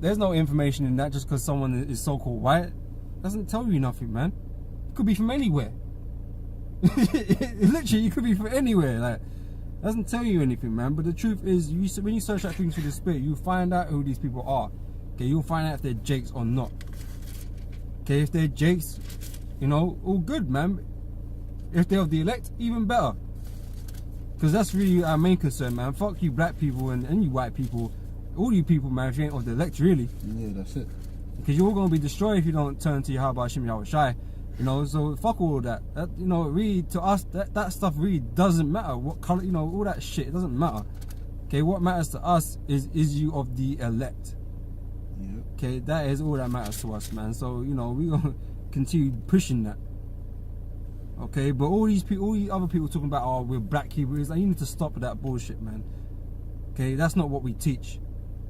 there's no information in that just because someone is so-called white. Doesn't tell you nothing, man. It could be from anywhere. Literally, you could be from anywhere. Like, doesn't tell you anything, man. But the truth is, when you search out things through the spirit, you find out who these people are. Okay, you'll find out if they're jakes or not. Okay, if they're jakes, you know, all good, man. If they're of the elect, even better. Because that's really our main concern, man. Fuck you black people and you white people. All you people, man, if you ain't of the elect, really. Yeah, that's it. Because you're all going to be destroyed if you don't turn to Yahweh Hashem Yahweh Shai. You know, so fuck all that. That, you know, really, to us, that stuff really doesn't matter. What color, you know, all that shit, it doesn't matter. Okay, what matters to us is you of the elect? Yeah. Okay, that is all that matters to us, man. So, you know, we're going to continue pushing that. Okay, but all these people, all these other people talking about, oh, we're black Hebrews, like, you need to stop with that bullshit, man. Okay, that's not what we teach.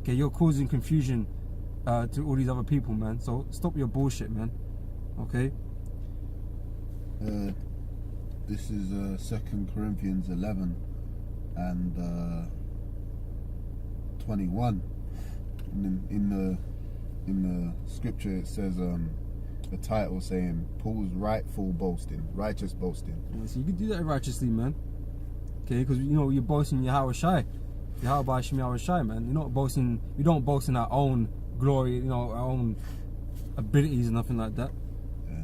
Okay, you're causing confusion to all these other people, man. So stop your bullshit, man. Okay. This is 2 Corinthians 11 and 21. And in the scripture it says a title saying Paul's rightful boasting, righteous boasting. Yeah, so you can do that righteously, man. Okay, because you know you're boasting Yahweh Shai, Yahweh Hashem Yahweh Shai, man. You're not boasting. We don't boast in our own glory, you know, our own abilities and nothing like that. Yeah.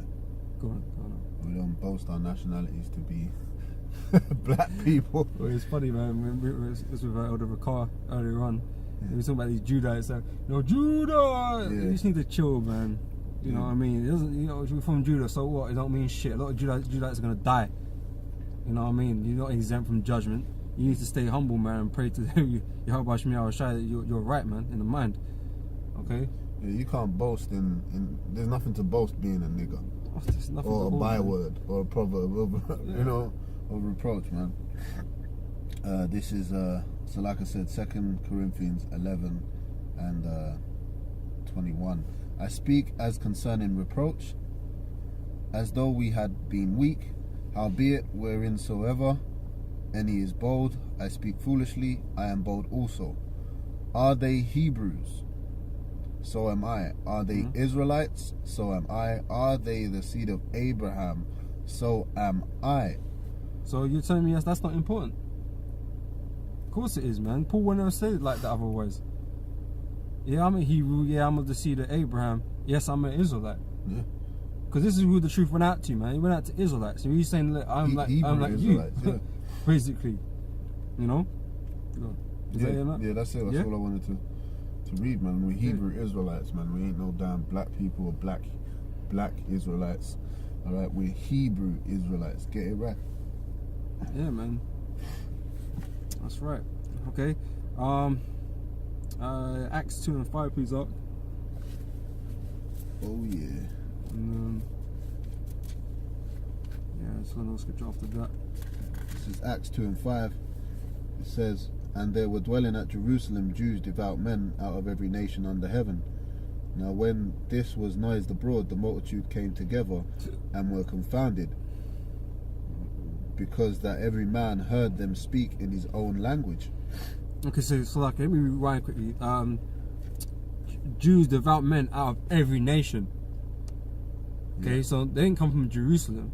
Go on. We don't boast our nationalities to be black people. Well, it's funny, man. We was with Elder Rakar earlier on. Yeah. We were talking about these Judahites. You know, Judah. Yeah. You just need to chill, man. You know what I mean? It doesn't. You know, you're from Judah, so what? It don't mean shit. A lot of Judahites are gonna die. You know what I mean? You're not exempt from judgment. You need to stay humble, man, and pray to Yahweh Hashem Yahweh Shai that you're right, man, in the mind. Okay? Yeah, you can't boast in there's nothing to boast being a nigger. Or a byword, or a proverb, you know, or reproach, man. This is, so like I said, 2 Corinthians 11 and 21. I speak as concerning reproach, as though we had been weak, howbeit whereinsoever any is bold, I speak foolishly, I am bold also. Are they Hebrews? So am I. Are they Israelites? So am I. Are they the seed of Abraham? So am I. So you're telling me that's not important? Of course it is, man. Paul would never say it like that otherwise. Yeah, I'm a Hebrew. Yeah, I'm of the seed of Abraham. Yes, I'm an Israelite. Yeah. Because this is who the truth went out to, man. It went out to Israelites. So he's saying, look, I'm like you. Yeah. Basically. You know? Yeah, that's it. That's all I wanted to read, man. We're Hebrew Israelites, man. We ain't no damn black people or black Israelites. Alright, we're Hebrew Israelites. Get it right. Yeah, man. That's right. Okay. Acts 2 and 5, please, up. Oh yeah. And so no scripture after that. This is Acts 2 and 5. It says, and there were dwelling at Jerusalem Jews, devout men, out of every nation under heaven. Now when this was noised abroad, the multitude came together and were confounded, because that every man heard them speak in his own language. Okay, so like, let me rewind quickly. Jews, devout men out of every nation. Okay, so they didn't come from Jerusalem.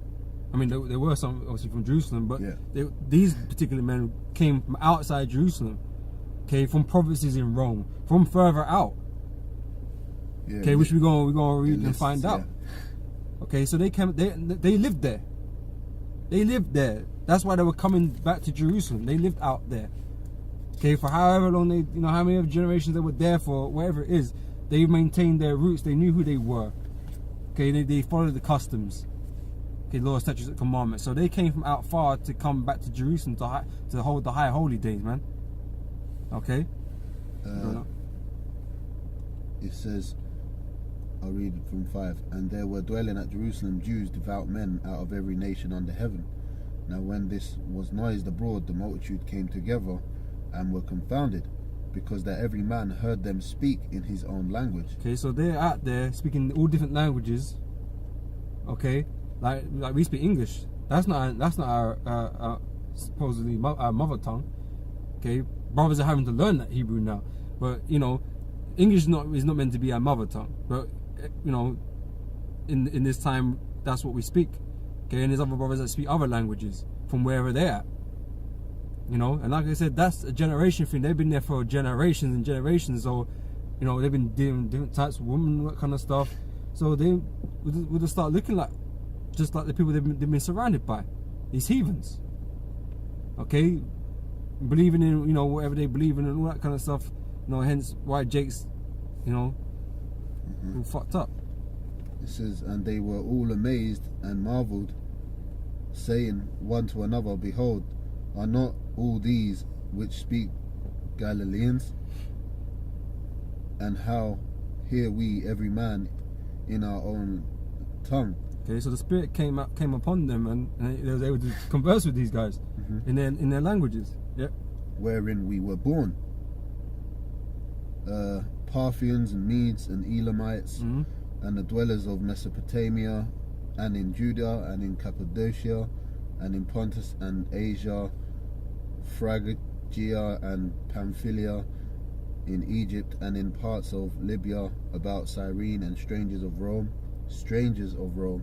I mean, there were some obviously from Jerusalem, but these particular men came from outside Jerusalem. Okay, from provinces in Rome, from further out. Yeah, okay, which we're gonna read and find out. Okay, so they came. They lived there. They lived there. That's why they were coming back to Jerusalem. They lived out there. Okay, for however long they, you know, how many generations they were there for, whatever it is, they maintained their roots. They knew who they were. Okay, they followed the customs. Okay, law, statutes, and commandments. So they came from out far to come back to Jerusalem to hold the high holy days, man. Okay. It says, I'll read it from 5. And there were dwelling at Jerusalem Jews, devout men, out of every nation under heaven. Now when this was noised abroad, the multitude came together and were confounded, because that every man heard them speak in his own language. Okay, so they're out there speaking all different languages. Okay, like we speak English. That's not our supposedly our mother tongue. Okay, brothers are having to learn that Hebrew now, but you know, English is not meant to be our mother tongue, but you know, in this time, that's what we speak. Okay, and there's other brothers that speak other languages from wherever they're at. You know, and like I said, that's a generation thing. They've been there for generations and generations. So, you know, they've been dealing with different types of women, that kind of stuff. So they would just start looking like, just like the people they've been surrounded by, these heathens. Okay, believing in, you know, whatever they believe in and all that kind of stuff. You know, hence why Jake's, you know, all fucked up. It says, and they were all amazed and marveled, saying one to another, behold, are not all these which speak Galileans? And how hear we every man in our own tongue? Okay, so the Spirit came upon them, and they was able to converse with these guys in their languages. Yep. Wherein we were born, Parthians and Medes and Elamites, and the dwellers of Mesopotamia, and in Judah, and in Cappadocia, and in Pontus and Asia, Phrygia and Pamphylia, in Egypt, and in parts of Libya about Cyrene, and strangers of Rome,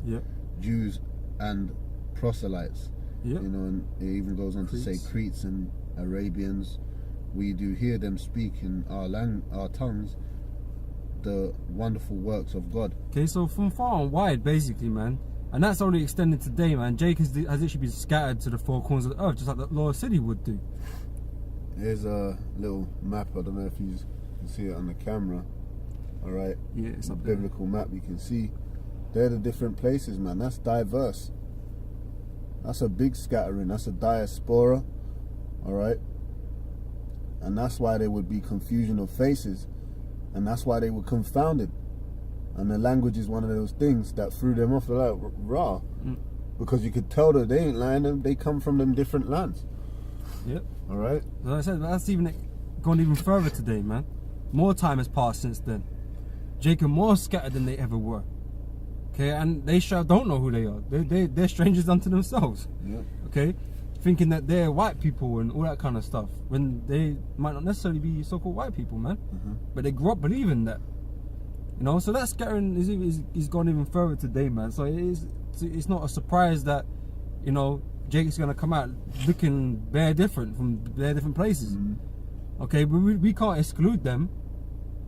yep. Jews and proselytes. Yep. You know, and it even goes on to say Cretes and Arabians. We do hear them speak in our tongues the wonderful works of God. Okay, so from far and wide, basically, man, and that's only extended today, man. Jake has literally been scattered to the four corners of the earth, just like the Lord said he would do. Here's a little map. I don't know if you can see it on the camera. All right. Yeah, it's a up there. biblical map. You can see they're the different places, man. That's diverse. That's a big scattering. That's a diaspora. All right. And that's why there would be confusion of faces, and that's why they were confounded. And the language is one of those things that threw them off. They're like, raw, because you could tell that they ain't lying. They come from them different lands. Yep. All right. As I said, that's even gone even further today, man. More time has passed since then. Jacob more scattered than they ever were. Okay, and they don't know who they are. They're strangers unto themselves. Yep. Okay, thinking that they're white people and all that kind of stuff, when they might not necessarily be so-called white people, man. But they grew up believing that. You know, so that scattering is gone even further today, man. So it's not a surprise that, you know, Jake's gonna come out looking bare different from bare different places. Okay, but we can't exclude them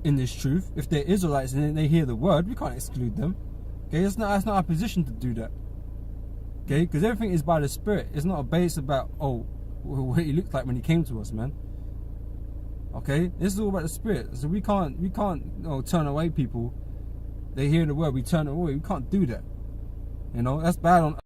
in this truth. If they're Israelites and they hear the word, we can't exclude them. Okay, that's not our position to do that. Okay, because everything is by the Spirit. It's not based about, oh, what he looked like when he came to us, man. Okay, this is all about the Spirit. So we can't turn away people. They hear the word, we turn away. We can't do that. You know, that's bad on